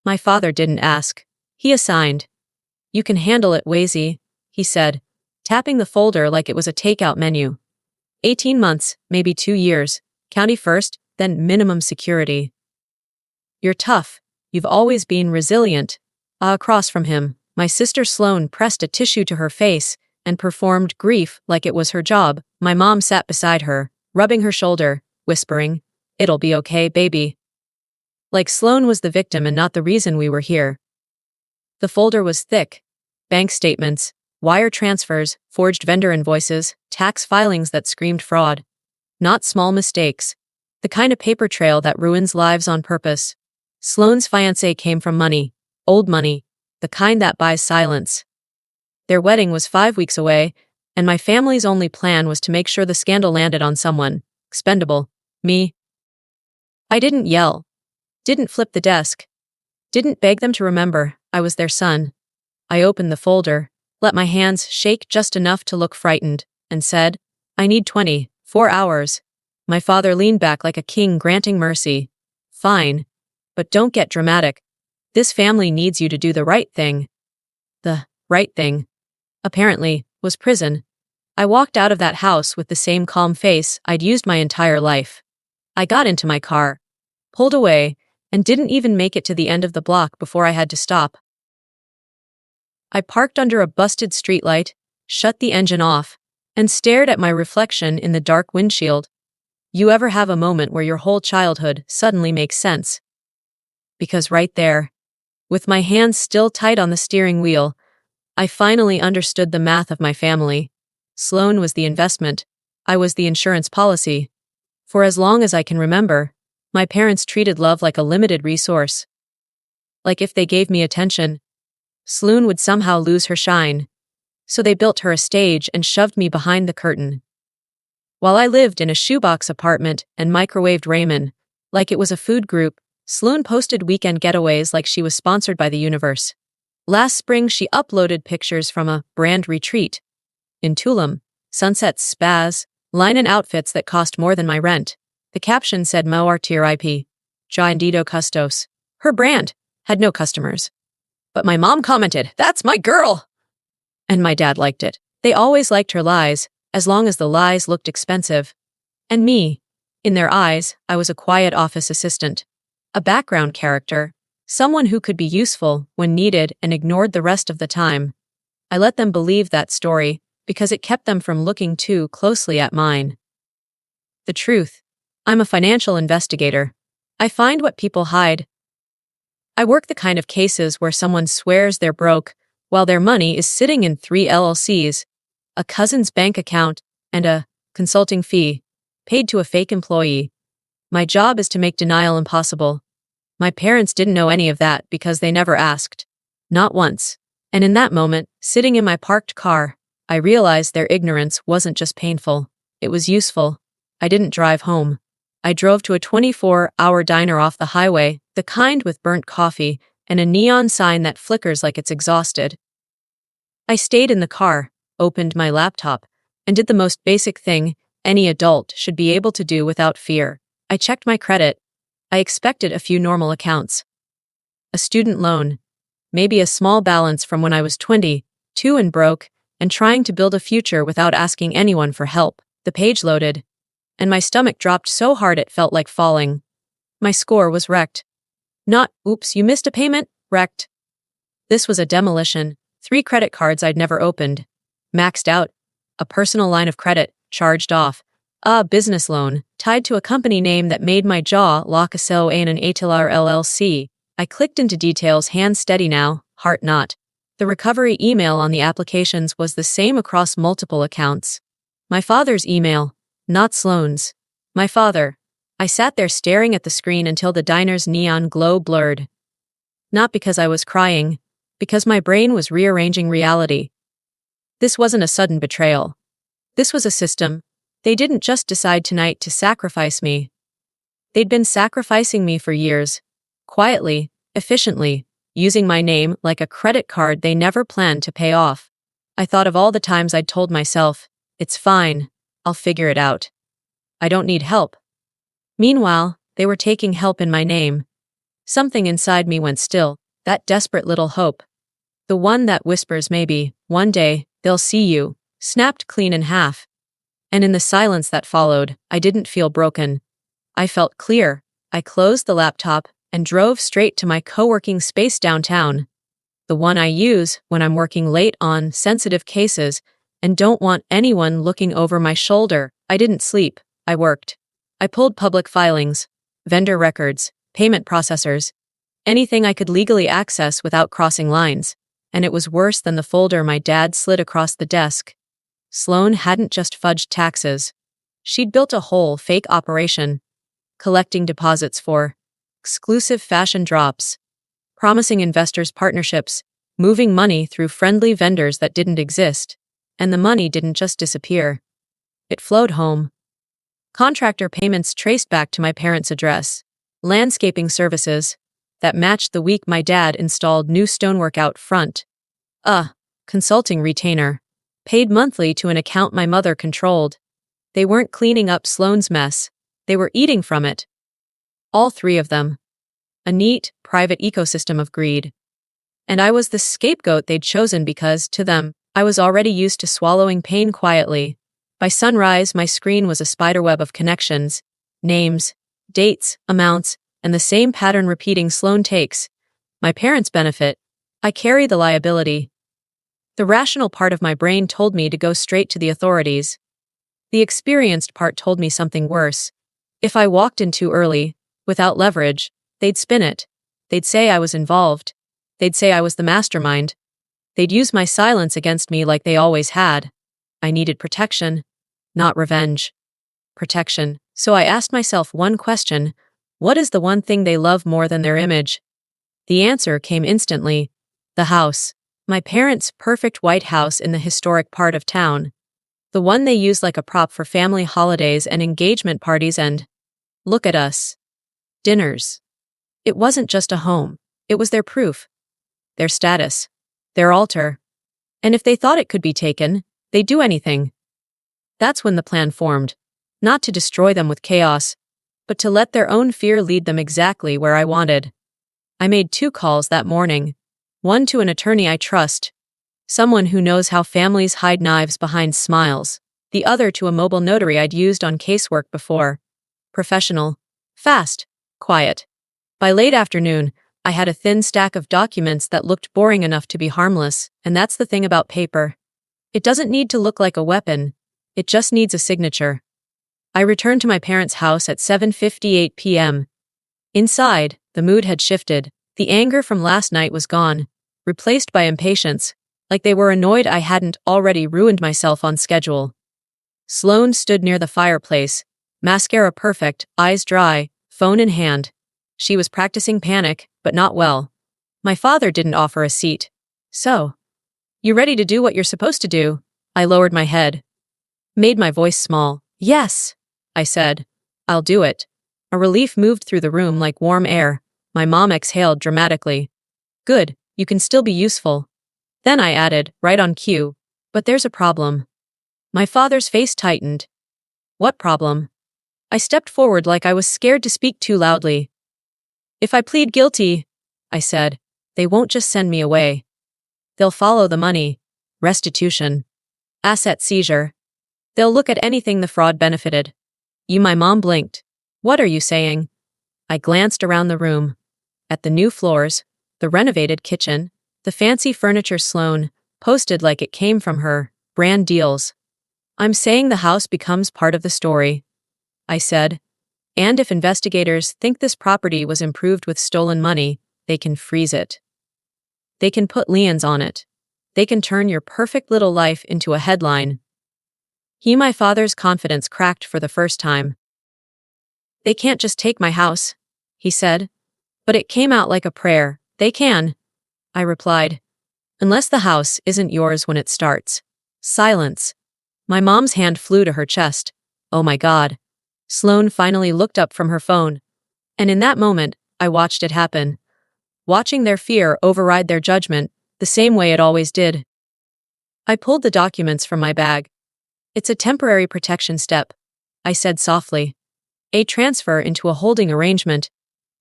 My father didn't ask. He assigned. You can handle it, Wasiy, he said, tapping the folder like it was a takeout menu. 18 months, maybe 2 years. County first, then minimum security. You're tough. You've always been resilient. Across from him, my sister Sloane pressed a tissue to her face and performed grief like it was her job. My mom sat beside her, rubbing her shoulder, whispering, "It'll be okay, baby." Like Sloane was the victim and not the reason we were here. The folder was thick. Bank statements, wire transfers, forged vendor invoices, tax filings that screamed fraud. Not small mistakes. The kind of paper trail that ruins lives on purpose. Sloane's fiancé came from money. Old money. The kind that buys silence. Their wedding was 5 weeks away, and my family's only plan was to make sure the scandal landed on someone. Expendable. Me. I didn't yell. Didn't flip the desk. Didn't beg them to remember I was their son. I opened the folder, let my hands shake just enough to look frightened, and said, "I need 24 hours. My father leaned back like a king granting mercy. "Fine. But don't get dramatic. This family needs you to do the right thing." The right thing, apparently, was prison. I walked out of that house with the same calm face I'd used my entire life. I got into my car, pulled away, and didn't even make it to the end of the block before I had to stop. I parked under a busted streetlight, shut the engine off, and stared at my reflection in the dark windshield. You ever have a moment where your whole childhood suddenly makes sense? Because right there, with my hands still tight on the steering wheel, I finally understood the math of my family. Sloane was the investment. I was the insurance policy. For as long as I can remember, my parents treated love like a limited resource. Like if they gave me attention, Sloane would somehow lose her shine. So they built her a stage and shoved me behind the curtain. While I lived in a shoebox apartment and microwaved ramen, like it was a food group, Sloane posted weekend getaways like she was sponsored by the universe. Last spring, she uploaded pictures from a brand retreat in Tulum, sunset spas, linen outfits that cost more than my rent. The caption said "Moartir IP. Jaindido Custos." Her brand had no customers. But my mom commented, "That's my girl!" And my dad liked it. They always liked her lies, as long as the lies looked expensive. And me, in their eyes, I was a quiet office assistant. A background character. Someone who could be useful when needed and ignored the rest of the time. I let them believe that story because it kept them from looking too closely at mine. The truth. I'm a financial investigator. I find what people hide. I work the kind of cases where someone swears they're broke while their money is sitting in 3 LLCs, a cousin's bank account, and a consulting fee paid to a fake employee. My job is to make denial impossible. My parents didn't know any of that because they never asked. Not once. And in that moment, sitting in my parked car, I realized their ignorance wasn't just painful. It was useful. I didn't drive home. I drove to a 24-hour diner off the highway, the kind with burnt coffee and a neon sign that flickers like it's exhausted. I stayed in the car, opened my laptop, and did the most basic thing any adult should be able to do without fear. I checked my credit. I expected a few normal accounts. A student loan. Maybe a small balance from when I was 22 and broke, and trying to build a future without asking anyone for help. The page loaded, and my stomach dropped so hard it felt like falling. My score was wrecked. Not, "Oops, you missed a payment," wrecked. This was a demolition. 3 credit cards I'd never opened. Maxed out. A personal line of credit, charged off. A business loan, tied to a company name that made my jaw lock. A so an Atilar LLC. I clicked into details, hands steady now, heart not. The recovery email on the applications was the same across multiple accounts. My father's email, not Sloane's. My father. I sat there staring at the screen until the diner's neon glow blurred. Not because I was crying, because my brain was rearranging reality. This wasn't a sudden betrayal. This was a system. They didn't just decide tonight to sacrifice me. They'd been sacrificing me for years. Quietly, efficiently, using my name like a credit card they never planned to pay off. I thought of all the times I'd told myself, "It's fine, I'll figure it out. I don't need help." Meanwhile, they were taking help in my name. Something inside me went still, that desperate little hope. The one that whispers maybe, one day, they'll see you, snapped clean in half. And in the silence that followed, I didn't feel broken. I felt clear. I closed the laptop and drove straight to my co-working space downtown. The one I use when I'm working late on sensitive cases and don't want anyone looking over my shoulder. I didn't sleep. I worked. I pulled public filings, vendor records, payment processors, anything I could legally access without crossing lines. And it was worse than the folder my dad slid across the desk. Sloane hadn't just fudged taxes. She'd built a whole fake operation, collecting deposits for exclusive fashion drops, promising investors partnerships, moving money through friendly vendors that didn't exist. And the money didn't just disappear. It flowed home. Contractor payments traced back to my parents' address, landscaping services that matched the week my dad installed new stonework out front, consulting retainer, paid monthly to an account my mother controlled. They weren't cleaning up Sloane's mess, they were eating from it. All three of them. A neat, private ecosystem of greed. And I was the scapegoat they'd chosen because, to them, I was already used to swallowing pain quietly. By sunrise, my screen was a spiderweb of connections, names, dates, amounts, and the same pattern repeating. Sloane takes my parents' benefit. I carry the liability. The rational part of my brain told me to go straight to the authorities. The experienced part told me something worse. If I walked in too early, without leverage, they'd spin it. They'd say I was involved. They'd say I was the mastermind. They'd use my silence against me like they always had. I needed protection, not revenge. Protection. So I asked myself one question: what is the one thing they love more than their image? The answer came instantly. The house. My parents' perfect white house in the historic part of town. The one they use like a prop for family holidays and engagement parties and, look at us, dinners. It wasn't just a home. It was their proof. Their status. Their altar. And if they thought it could be taken, they'd do anything. That's when the plan formed. Not to destroy them with chaos, but to let their own fear lead them exactly where I wanted. I made 2 calls that morning. One to an attorney I trust, someone who knows how families hide knives behind smiles. The other to a mobile notary I'd used on casework before. Professional. Fast. Quiet. By late afternoon, I had a thin stack of documents that looked boring enough to be harmless, and that's the thing about paper. It doesn't need to look like a weapon. It just needs a signature. I returned to my parents' house at 7:58 p.m. Inside, the mood had shifted. The anger from last night was gone, replaced by impatience, like they were annoyed I hadn't already ruined myself on schedule. Sloane stood near the fireplace, mascara perfect, eyes dry, phone in hand. She was practicing panic, but not well. My father didn't offer a seat. So, you ready to do what you're supposed to do? I lowered my head. Made my voice small. Yes, I said. I'll do it. A relief moved through the room like warm air. My mom exhaled dramatically. Good, you can still be useful. Then I added, right on cue, but there's a problem. My father's face tightened. What problem? I stepped forward like I was scared to speak too loudly. If I plead guilty, I said, they won't just send me away. They'll follow the money, restitution, asset seizure. They'll look at anything the fraud benefited. My mom blinked. What are you saying? I glanced around the room. At the new floors, the renovated kitchen, the fancy furniture Sloane posted like it came from her, brand deals. I'm saying the house becomes part of the story, I said. And if investigators think this property was improved with stolen money, they can freeze it. They can put liens on it. They can turn your perfect little life into a headline. My father's confidence cracked for the first time. They can't just take my house, he said. But it came out like a prayer. They can, I replied. Unless the house isn't yours when it starts. Silence. My mom's hand flew to her chest. Oh my God. Sloane finally looked up from her phone. And in that moment, I watched it happen. Watching their fear override their judgment, the same way it always did. I pulled the documents from my bag. It's a temporary protection step, I said softly. A transfer into a holding arrangement.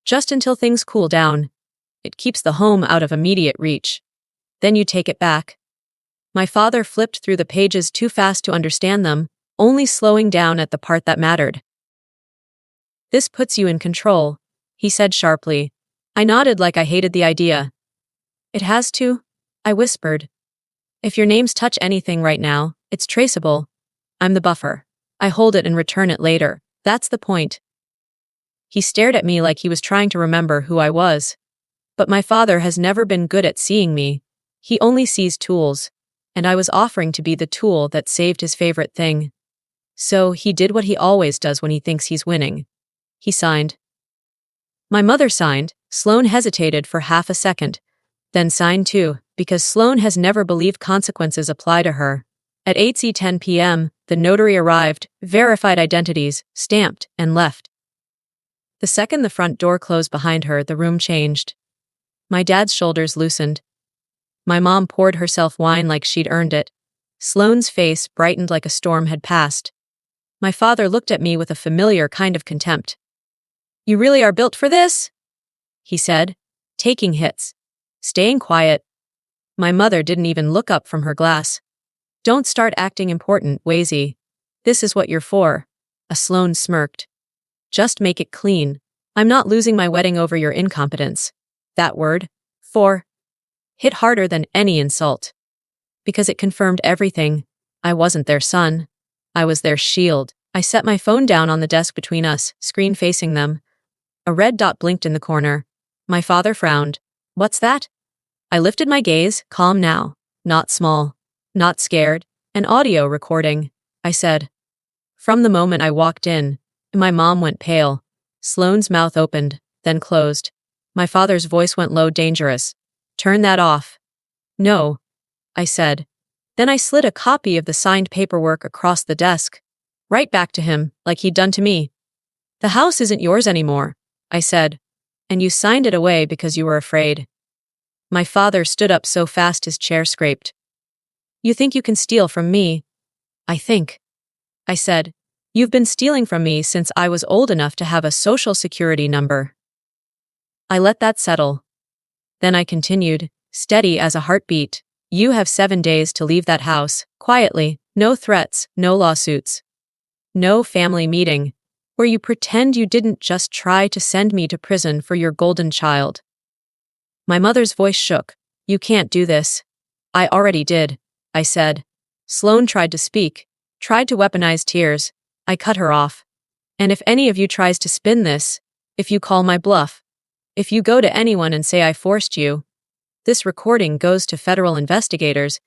Just until things cool down. It keeps the home out of immediate reach. Then you take it back. My father flipped through the pages too fast to understand them, only slowing down at the part that mattered. This puts you in control, he said sharply. I nodded like I hated the idea. It has to, I whispered. If your names touch anything right now, it's traceable. I'm the buffer. I hold it and return it later. That's the point. He stared at me like he was trying to remember who I was. But my father has never been good at seeing me. He only sees tools. And I was offering to be the tool that saved his favorite thing. So he did what he always does when he thinks he's winning. He signed. My mother signed. Sloane hesitated for half a second, then signed too, because Sloane has never believed consequences apply to her. At 8:10 p.m., the notary arrived, verified identities, stamped, and left. The second the front door closed behind her, the room changed. My dad's shoulders loosened. My mom poured herself wine like she'd earned it. Sloane's face brightened like a storm had passed. My father looked at me with a familiar kind of contempt. You really are built for this? He said, taking hits, staying quiet. My mother didn't even look up from her glass. Don't start acting important, Wasiy. This is what you're for. Sloane smirked. Just make it clean. I'm not losing my wedding over your incompetence. That word, for, hit harder than any insult. Because it confirmed everything. I wasn't their son. I was their shield. I set my phone down on the desk between us, screen facing them. A red dot blinked in the corner. My father frowned. What's that? I lifted my gaze, calm now. Not small. Not scared. An audio recording, I said. From the moment I walked in, my mom went pale. Sloane's mouth opened, then closed. My father's voice went low, dangerous. Turn that off. No, I said. Then I slid a copy of the signed paperwork across the desk. Right back to him, like he'd done to me. The house isn't yours anymore, I said. And you signed it away because you were afraid. My father stood up so fast his chair scraped. You think you can steal from me? I think. I said. You've been stealing from me since I was old enough to have a social security number. I let that settle. Then I continued, steady as a heartbeat. You have 7 days to leave that house, quietly, no threats, no lawsuits. No family meeting, where you pretend you didn't just try to send me to prison for your golden child. My mother's voice shook. You can't do this. I already did, I said. Sloane tried to speak, tried to weaponize tears. I cut her off. And if any of you tries to spin this, if you call my bluff, if you go to anyone and say I forced you, this recording goes to federal investigators,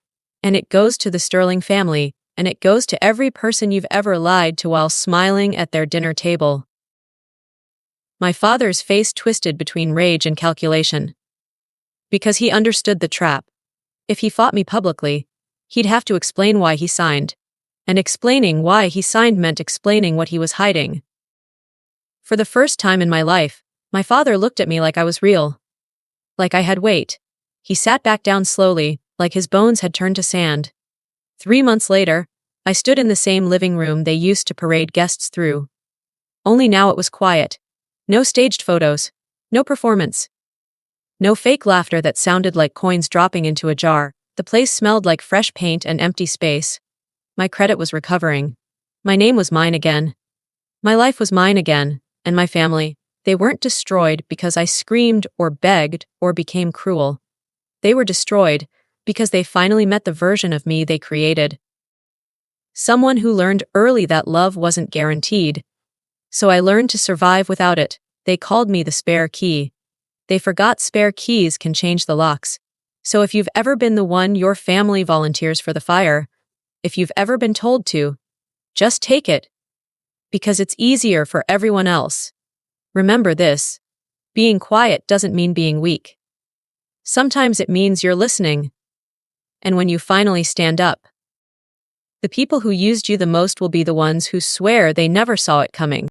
and it goes to the Sterling family, and it goes to every person you've ever lied to while smiling at their dinner table. My father's face twisted between rage and calculation. Because he understood the trap. If he fought me publicly, he'd have to explain why he signed. And explaining why he signed meant explaining what he was hiding. For the first time in my life, my father looked at me like I was real. Like I had weight. He sat back down slowly, like his bones had turned to sand. 3 months later, I stood in the same living room they used to parade guests through. Only now it was quiet. No staged photos. No performance. No fake laughter that sounded like coins dropping into a jar. The place smelled like fresh paint and empty space. My credit was recovering. My name was mine again. My life was mine again, and my family. They weren't destroyed because I screamed or begged or became cruel. They were destroyed because they finally met the version of me they created. Someone who learned early that love wasn't guaranteed. So I learned to survive without it. They called me the spare key. They forgot spare keys can change the locks. So if you've ever been the one your family volunteers for the fire, if you've ever been told to, just take it. Because it's easier for everyone else. Remember this. Being quiet doesn't mean being weak. Sometimes it means you're listening. And when you finally stand up, the people who used you the most will be the ones who swear they never saw it coming.